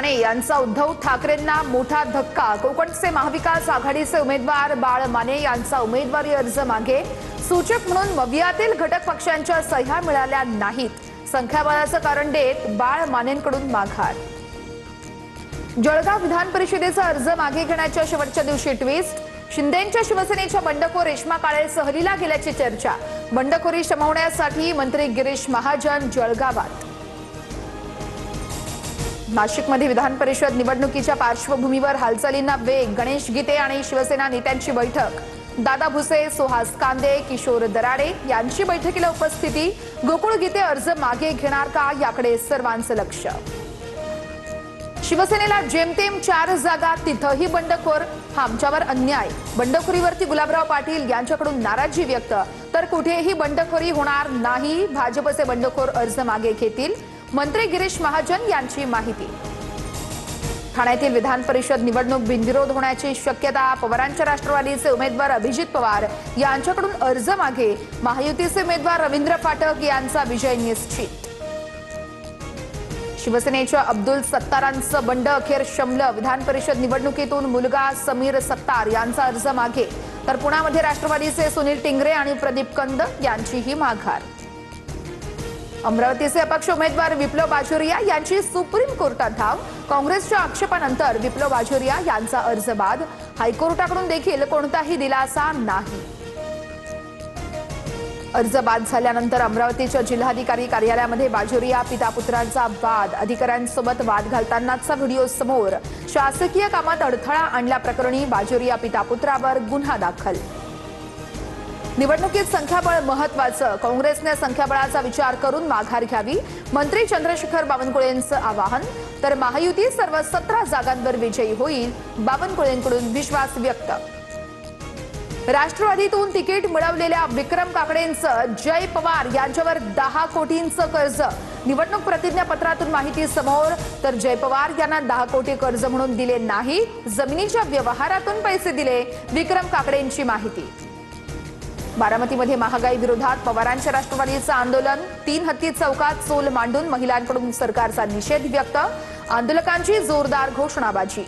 ठाणे यांचा उद्धव ठाकरेंना मोठा धक्का। कोकणचे महाविकास आघाडीचे उमेदवार बाळ माने यांचा उमेदवारी अर्ज मागे। सूचक म्हणून मवियातील घटक पक्षांच्या सह्या मिळाल्या नाहीत। संख्याबळाचं कारण देत बाळ मानेंकडून माघार। जळगाव विधान परिषदेचा अर्ज मागे घेण्याच्या शेवटच्या दिवशी ट्विस्ट। शिंदेंच्या शिवसेनेच्या बंडखोर रेश्मा काळे सहलीला गेल्याची चर्चा। बंडखोरी शमवण्यासाठी मंत्री गिरीश महाजन जळगावात। नाशिकमध्ये विधान परिषद निवडणुकीच्या पार्श्वभूमीवर हालचालींना वेग। गणेश गीते आणि शिवसेना नेत्यांची बैठक। दादा भुसे, सुहास कांदे, किशोर दराडे यांची बैठकीला उपस्थिती। गोकुळ गीते अर्ज मागे घेणार का याकडे सर्वांचं लक्ष। शिवसेनेला जेमतेम 4 जागा, तिथंही बंडखोर, हा आमच्यावर अन्याय। बंडखोरीवरती गुलाबराव पाटील यांच्याकडून नाराजी व्यक्त। तर कुठेही बंडखोरी होणार नाही, भाजपचे बंडखोर अर्ज मागे घेतील, मंत्री गिरीश महाजन यांची माहिती। ठाण्यातील विधान परिषद निवडणूक बिनविरोध होण्याची शक्यता। पवारांच्या राष्ट्रवादीचे उमेदवार अभिजित पवार यांच्याकडून अर्ज मागे। महायुतीचे उमेदवार रवींद्र फाटक यांचा विजय निश्चित। शिवसेनेच्या अब्दुल सत्तारांचं बंड अखेर शमलं। विधान परिषद निवडणुकीतून मुलगा समीर सत्तार यांचा अर्ज मागे। तर पुण्यामध्ये राष्ट्रवादीचे सुनील टिंगरे आणि प्रदीप कंद यांचीही माघार। अमरावतीचे अपक्ष उमेदवार विप्लव बाजोरिया यांची सुप्रीम कोर्टात धाव। काँग्रेसच्या आक्षेपानंतर विप्लव बाजोरिया यांचा अर्ज बाद। हायकोर्टाकडून देखील कोणताही दिलासा नाही। अर्ज बाद झाल्यानंतर अमरावतीच्या जिल्हाधिकारी कार्यालयामध्ये बाजोरिया पिता पुत्रांचा वाद। अधिकाऱ्यांसोबत वाद घालतानाचा व्हिडिओ समोर। शासकीय कामात अडथळा आणल्याप्रकरणी बाजोरिया पिता पुत्रावर गुन्हा दाखल। निवडणुकीत संख्याबळ महत्त्वाचं। काँग्रेसने संख्याबळाचा विचार करून माघार घ्यावी, मंत्री चंद्रशेखर बावनकुळेंचं आवाहन। तर महायुती सर्व 17 जागांवर विजयी होईल, बावनकुळेंकडून विश्वास व्यक्त। राष्ट्रवादीतून तिकीट मिळवलेल्या विक्रम काकडेंचं जय पवार यांच्यावर 10 कोटींचं कर्ज। निवडणूक प्रतिज्ञापत्रातून माहिती समोर। तर जय पवार यांना 10 कोटी कर्ज म्हणून दिले नाही, जमिनीच्या व्यवहारातून पैसे दिले, विक्रम काकडेंची माहिती। बारामतीमध्ये महागाई विरोधात पवारांच्या राष्ट्रवादीचं आंदोलन। 3 हत्ती चौकात चोल मांडून महिलांकडून सरकारचा निषेध व्यक्त। आंदोलकांची जोरदार घोषणाबाजी।